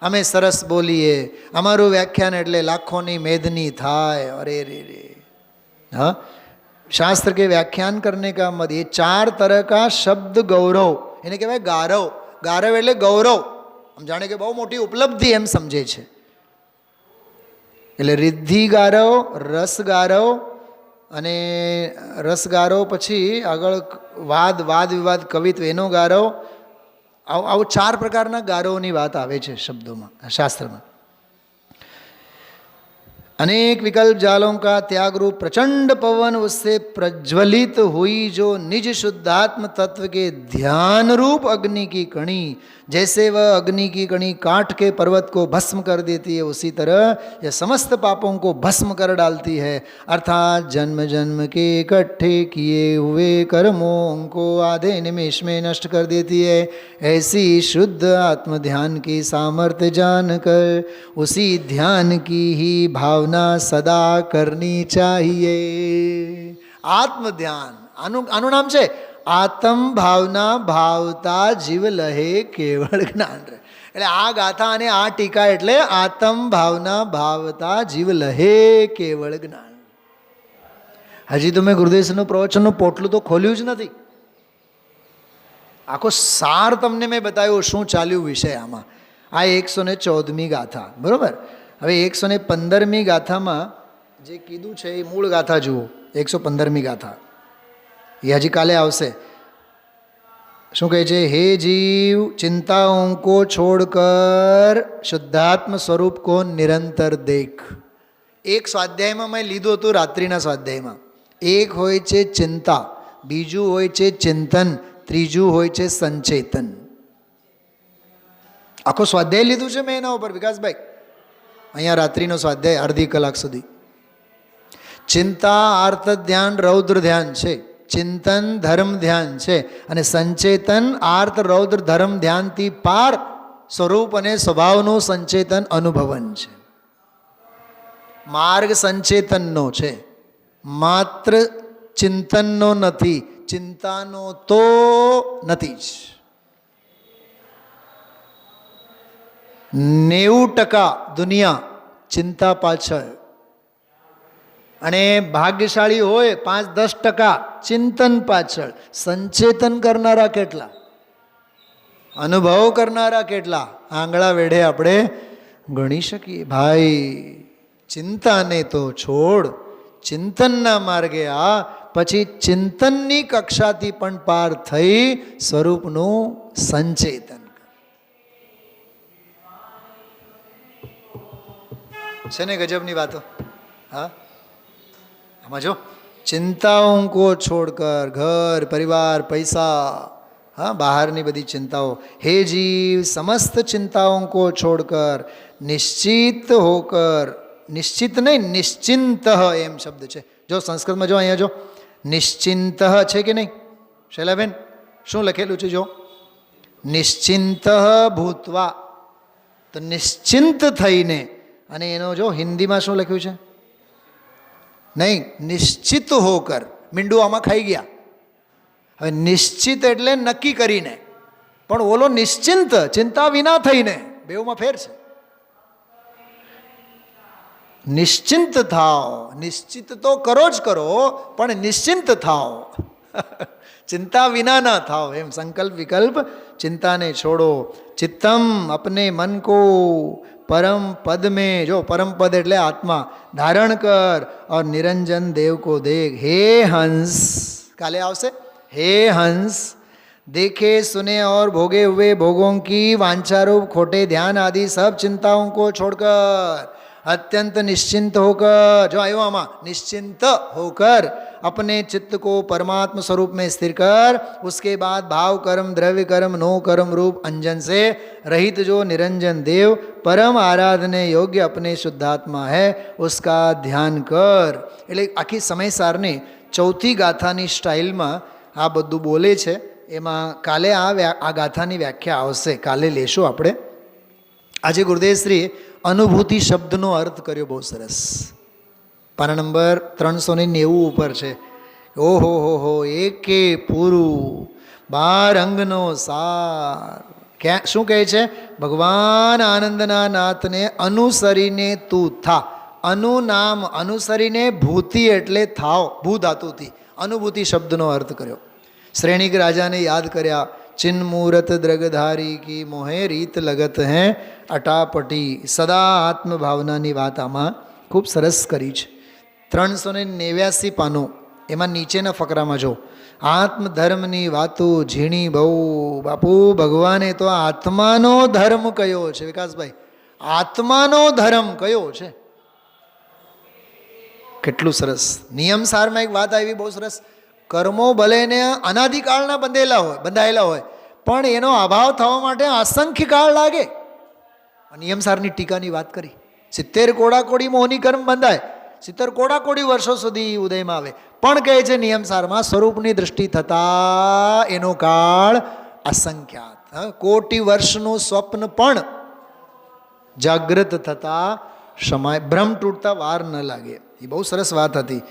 અમે સરસ બોલીએ, અમારું વ્યાખ્યાન એટલે લાખોની મેદની થાય. અરે રે રે. હા, શાસ્ત્ર કે વ્યાખ્યાન કરને કા મત. એ 4 तरह का શબ્દ ગૌરવ, એને કહેવાય ગારવ. ગારવ એટલે ગૌરવ, આમ જાણે કે બહુ મોટી ઉપલબ્ધિ એમ સમજે છે. એટલે રિદ્ધિ ગારવ, રસ ગારવ, અને રસ ગારવ પછી આગળ વાદ વિવાદ કવિત્વ એનો ગારવ. આવું 4 પ્રકારના ગારવની વાત આવે છે શબ્દોમાં, શાસ્ત્રમાં. अनेक विकल्प जालों का त्याग रूप प्रचंड पवन उससे प्रज्वलित हुई जो निज शुद्धात्म तत्व के ध्यान रूप अग्नि की कणी, जैसे वह अग्नि की कणी काट के पर्वत को भस्म कर देती है, उसी तरह यह समस्त पापों को भस्म कर डालती है. अर्थात जन्म जन्म के इकट्ठे किए हुए कर्मों को आधे निमेष में नष्ट कर देती है. ऐसी शुद्ध आत्म ध्यान की सामर्थ्य जानकर उसी ध्यान की ही भावना सदा करनी चाहिए. આત્મ ધ્યાન, આનું નામ છે આત્મ ભાવના. ભાવતા જીવ લહે કેવળ જ્ઞાન. એટલે આ ગાથા અને આ ટીકા એટલે આત્મ ભાવના ભાવતા જીવ લહે કેવળ જ્ઞાન. હજી તો મેં ગુરુદેવનું પ્રવચનનું પોટલું તો ખોલ્યું જ નથી. આખો સાર તમને મેં બતાવ્યો શું ચાલ્યું વિષય આમાં. આ 114મી ગાથા, બરાબર. હવે 115મી ગાથામાં જે કીધું છે એ મૂળ ગાથા જુઓ. 115મી ગાથા એ હજી કાલે આવશે. શું કહે છે? હે જીવ, ચિંતાओं को छोड़कर शुद्धात्म स्वरूप को निरंतर देख. એક સ્વાધ્યાયમાં મેં લીધું હતું, રાત્રિના સ્વાધ્યાયમાં. એક હોય છે ચિંતા, બીજું હોય છે ચિંતન, ત્રીજું હોય છે સંચેતન. આખો સ્વાધ્યાય લીધું છે મેં એના ઉપર, વિકાસભાઈ. અહીંયા રાત્રિનો સ્વાધ્યાય અડધી કલાક સુધી. ચિંતા આર્ત ધ્યાન રૌદ્ર ધ્યાન છે, ચિંતન ધર્મ ધ્યાન છે, અને સંચેતન આર્ત રૌદ્ર ધર્મ ધ્યાનથી પાર સ્વરૂપ અને સ્વભાવનું સંચેતન અનુભવન છે. માર્ગ સંચેતનનો છે, માત્ર ચિંતનનો નથી, ચિંતાનો તો નથી જ. 90% દુનિયા ચિંતા પાછળ, અને ભાગ્યશાળી હોય 5-10% ચિંતન પાછળ. સંચેતન કરનારા કેટલા? અનુભવ કરનારા કેટલા? આંગળા વેઢે આપણે ગણી શકીએ. ભાઈ, ચિંતાને તો છોડ, ચિંતનના માર્ગે આ, પછી ચિંતનની કક્ષાથી પણ પાર થઈ સ્વરૂપનું સંચેતન છે ને. ગજબની વાતો. હા, આમાં જો, ચિંતાओं को छोड़कर, घर परिवार पैसा, हाँ, બહારની બધી ચિંતાઓ. हे जीव, समस्त चिंताओं को छोड़कर निश्चित होकर, निश्चित नहीं निश्चिंत એમ શબ્દ છે. જો સંસ્કૃતમાં જો અહીંયા જો નિશ્ચિંત છે કે નહીં શૈલાબેન? શું લખેલું છે? જો નિશ્ચિંત ભૂતવા, તો નિશ્ચિંત થઈને. અને એનો જો હિન્દીમાં શું લખ્યું છે? નહીં, નિશ્ચિત હોકર. મીંડું આમાં ખાઈ ગયા. હવે નિશ્ચિત એટલે નક્કી કરીને, પણ ઓલો નિશ્ચિંત, ચિંતા વિના થઈને. બેઉમાં ફેર છે. નિશ્ચિંત થાઓ. નિશ્ચિત તો કરો જ કરો, પણ નિશ્ચિંત થાઓ. ચિંતા વિના ના થાઓ. એમ સંકલ્પ વિકલ્પ चिंता ने छोड़ो. चित्तम अपने मन को परम पद में, जो परम पद એટલે આત્મા, धारण कर और निरंजन देव को देख. हे हंस, काले आवसे, हे हंस, देखे सुने और भोगे हुए भोगों की वांछारूप खोटे ध्यान आदि सब चिंताओं को छोड़कर अत्यंत निश्चिंत होकर, जो आयो आमा निश्चिंत होकर अपने चित्त को परमात्मा स्वरूप में स्थिर कर, उसके बाद भाव कर्म द्रव्य कर्म नो कर्म रूप अंजन से रहित जो निरंजन देव परम आराधने योग्य अपने शुद्धात्मा है उसका ध्यान कर. એટલે આખી સમયસારની ચૌથી ગાથાની સ્ટાઇલમાં આ બધું બોલે છે. એમાં કાલે આ ગાથાની વ્યાખ્યા આવશે, કાલે લેશું આપણે. આજે ગુરુદેવશ્રી અનુભૂતિ શબ્દનો અર્થ કર્યો, બહુ સરસ. પાના નંબર 390 ઉપર છે. ઓહો હો એકે પૂરું 12 અંગનો સાર. ક્યાં શું કહે છે? ભગવાન આનંદના નાથને અનુસરીને તું થા. અનુ નામ અનુસરીને, ભૂતિ એટલે થાવ, ભૂ ધાતુથી અનુભૂતિ શબ્દનો અર્થ કર્યો. શ્રેણિક રાજાને યાદ કર્યા. ચિન્ન મૂરત દ્રગધારી કી મોહે રીત લગત હે અટાપટી. સદા આત્મભાવનાની વાત આમાં ખૂબ સરસ કરી છે. 389 પાનો, એમાં નીચેના ફકરામાં જો આત્મધર્મની વાતો ઝીણી બહુ. બાપુ ભગવાને તો આત્માનો ધર્મ કયો છે. વિકાસભાઈ, આત્માનો ધર્મ કયો છે? કેટલું સરસ. નિયમસારમાં એક વાત આવી બહુ સરસ. કર્મો ભલે ને અનાદિકાળના બંધાયેલા હોય પણ એનો અભાવ થવા માટે અસંખ્ય કાળ લાગે. નિયમસારની ટીકાની વાત કરી. 70 કોડાકોડી મોહની કર્મ બંધાય, 70 કોડાકોડી વર્ષો સુધી ઉદયમાં આવે, પણ કહે છે નિયમસારમાં સ્વરૂપની દૃષ્ટિ થતાં એનો કાળ અસંખ્યાત. કોટી વર્ષનું સ્વપ્ન પણ જાગ્રત થતાં સમાય, ભ્રમ તૂટતા વાર ન લાગે. એ બહુ સરસ વાત હતી.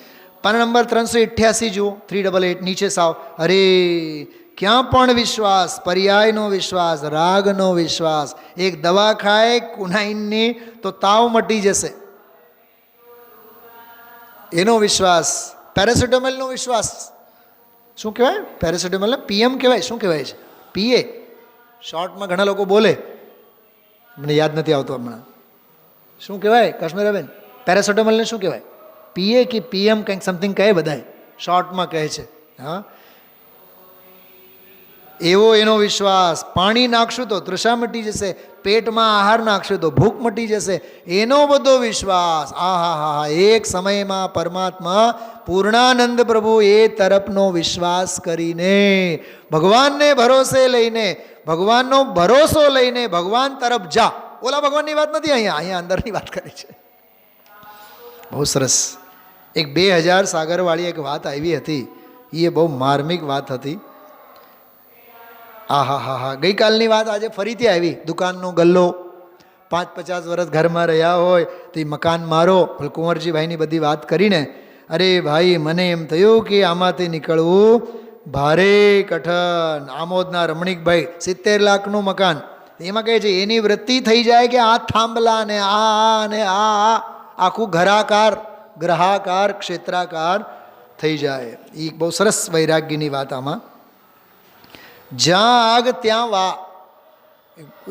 પાના નંબર 388 જુઓ, 388 નીચે સાવ. અરે ક્યાં પણ વિશ્વાસ, પર્યાયનો વિશ્વાસ, રાગનો વિશ્વાસ. એક દવા ખાય કુનાઈનની તો તાવ મટી જશે, એનો વિશ્વાસ. પેરાસિટામોલનો વિશ્વાસ. શું કહેવાય પેરાસિટામોલને? પીએમ કહેવાય. શું કહેવાય છે? પીએ. શોર્ટમાં ઘણા લોકો બોલે, મને યાદ નથી આવતું હમણાં. શું કહેવાય કાશ્મીરાબેન? પેરાસિટામોલને શું કહેવાય? પીએ કે પીએમ કંઈક સમથિંગ કહે, બધાય શોર્ટમાં કહે છે. હા, એવો એનો વિશ્વાસ. પાણી નાખશું તો તૃષા મટી જશે, પેટમાં આહાર નાખશું તો ભૂખ મટી જશે, એનો બધો વિશ્વાસ. આહા, એક સમયમાં પરમાત્મા પૂર્ણાનંદ પ્રભુ એ તરફનો વિશ્વાસ કરીને, ભગવાનને ભરોસે લઈને, ભગવાનનો ભરોસો લઈને ભગવાન તરફ જા. ઓલા ભગવાનની વાત નથી, અહીંયા અંદરની વાત કરી છે. બહુ સરસ. એક 2000 સાગરવાળી એક વાત આવી હતી, એ બહુ માર્મિક વાત હતી. હા, ગઈકાલની વાત આજે ફરીથી આવી. દુકાનનો ગલ્લો, 5-50 વર્ષ ઘરમાં રહ્યા હોય તો એ મકાન મારો. કુંવરજીભાઈની બધી વાત કરીને, અરે ભાઈ મને એમ થયું કે આમાંથી નીકળવું ભારે કઠણ. આમોદના રમણીકભાઈ 70 લાખનું મકાન, એમાં કહે છે એની વૃત્તિ થઈ જાય કે આ થાંભલા ને આ આખું ગ્રહાકાર ક્ષેત્રાકાર થઈ જાય. એ બહુ સરસ વૈરાગ્યની વાત આમાં. જ્યાં આગ ત્યાં વા,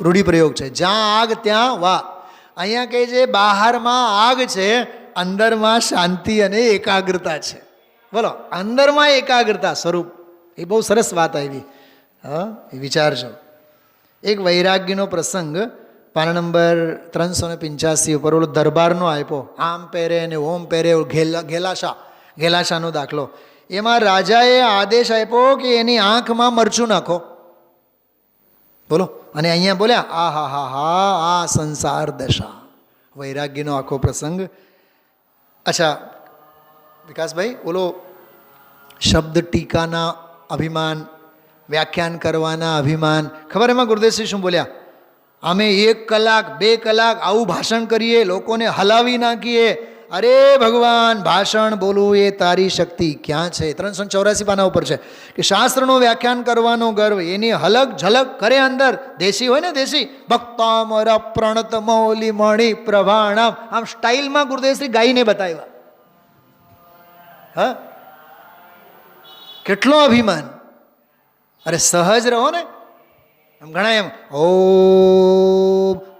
રૂઢિપ્રયોગ છે. જ્યાં આગ ત્યાં વા. અહીંયા કહે છે બહારમાં આગ છે, અંદરમાં શાંતિ અને એકાગ્રતા છે. બોલો, અંદરમાં એકાગ્રતા સ્વરૂપ. એ બહુ સરસ વાત આવી. હા, એ વિચારજો. એક વૈરાગ્યનો પ્રસંગ પાના નંબર 385 ઉપર, ઓલો દરબારનો આપ્યો. આમ પહેરે અને ઓમ પહેરે, ઘેલાશાનો દાખલો. એમાં રાજાએ આદેશ આપ્યો કે એની આંખમાં મરચું નાખો. બોલો, અને અહીંયા બોલ્યા આ સંસાર દશા. વૈરાગ્યનો આખો પ્રસંગ. અચ્છા વિકાસભાઈ, ઓલો શબ્દ ટીકાના અભિમાન, વ્યાખ્યાન કરવાના અભિમાન, ખબર એમાં ગુરુદેવશ્રી શું બોલ્યા? અમે 1 કલાક 2 કલાક આવું ભાષણ કરીએ, લોકોને હલાવી નાખીએ. અરે ભગવાન, ભાષણ બોલવું એ તારી શક્તિ ક્યાં છે? 384 પાના ઉપર છે કે શાસ્ત્રનું વ્યાખ્યાન કરવાનો ગર્વ, એની હલક ઝલક કરે અંદર. દેશી હોય ને, દેશી ભક્તામર પ્રણત મૌલી મણિ પ્રભાણામ, આમ સ્ટાઇલમાં ગુરુદેવશ્રી ગાઈને બતાવ્યા. હા, કેટલો અભિમાન. અરે સહજ રહો ને. આમ ઘણા એમ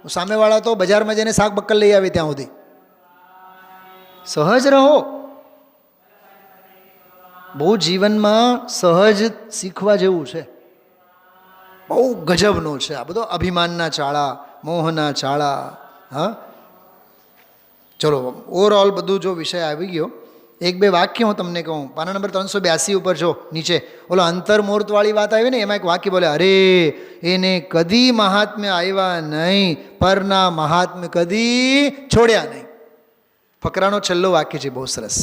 સામેવાળા તો બજારમાં જઈને શાક બક્કલ લઈ આવે ત્યાં સુધી. સહજ રહો. બહુ જીવનમાં સહજ શીખવા જેવું છે, બહુ ગજબનું છે. આ બધો અભિમાનના ચાળા, મોહના ચાળા. હા, ચલો ઓવરઓલ બધું જો વિષય આવી ગયો, એક બે વાક્ય હું તમને કહું. પાના નંબર 382 ઉપર જો નીચે ઓલો અંતર્મુહૂર્તવાળી વાત આવી ને, એમાં એક વાક્ય બોલે, અરે એને કદી મહાત્મ્ય આવ્યા નહીં, પરના મહાત્મ્ય કદી છોડ્યા નહીં. ફકરાનો છેલ્લો વાક્ય છે, બહુ સરસ.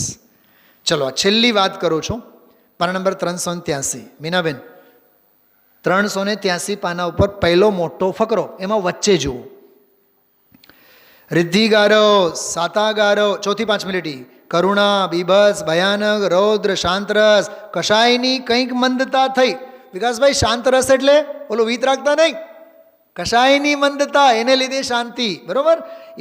ચલો આ છેલ્લી વાત કરું છું, પાના નંબર 383. મીનાબેન 383 પાના ઉપર પહેલો મોટો ફકરો, એમાં વચ્ચે જુઓ. રિદ્ધિ ગારો, સાતા ગારો, ચોથી 5 મિનિટી, કરુણા, બીભત્સ, ભયાનક, રૌદ્ર, શાંતરસ, કશાયની કંઈક મંદતા થઈ. વિકાસભાઈ શાંતરસ એટલે ઓલો વીત રાખતા નહીં, કશાયની મંદતા, એને લીધે શાંતિ, બરોબર.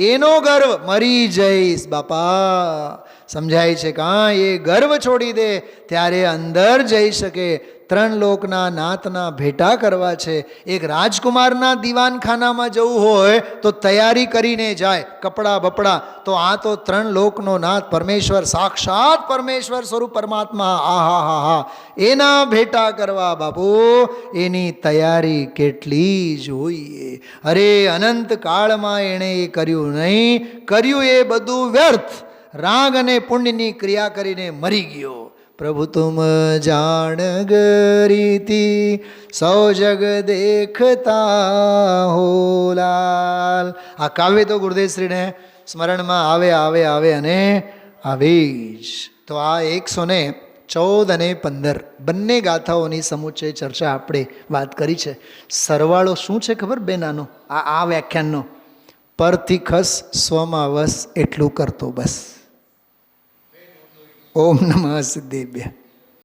એનો ગર્વ, મરી જઈશ બાપા, સમજાય છે કાં? એ ગર્વ છોડી દે ત્યારે અંદર જઈ શકે. 3 લોકના નાથના ભેટા કરવા છે. એક રાજકુમારના દીવાનખાનામાં જવું હોય તો તૈયારી કરીને જાય, કપડાં બપડા. તો આ તો 3 લોકનો નાથ પરમેશ્વર, સાક્ષાત પરમેશ્વર સ્વરૂપ પરમાત્મા, આહા હા હા, એના ભેટા કરવા બાપુ એની તૈયારી કેટલી જોઈએ. અરે અનંત કાળમાં એણે એ કર્યું નહીં, કર્યું એ બધું વ્યર્થ, રાગ અને પુણ્યની ક્રિયા કરીને મરી ગયો. પ્રભુ તુમ જાણ ગરીતી સૌ જગ દેખતા હો લાલ. આ કાવ્ય તો ગુરુદેવશ્રીને સ્મરણમાં આવે આવે આવે અને આવે જ. તો આ 114 અને 15 બંને ગાથાઓની સમુચ્ચય ચર્ચા આપણે વાત કરી છે. સરવાળો શું છે ખબર બેનાનો? આ વ્યાખ્યાનનો પરથી ખસ સ્વમાં વસ એટલું કરતો બસ. ઓમ નમઃ સિદ્ધેભ્ય.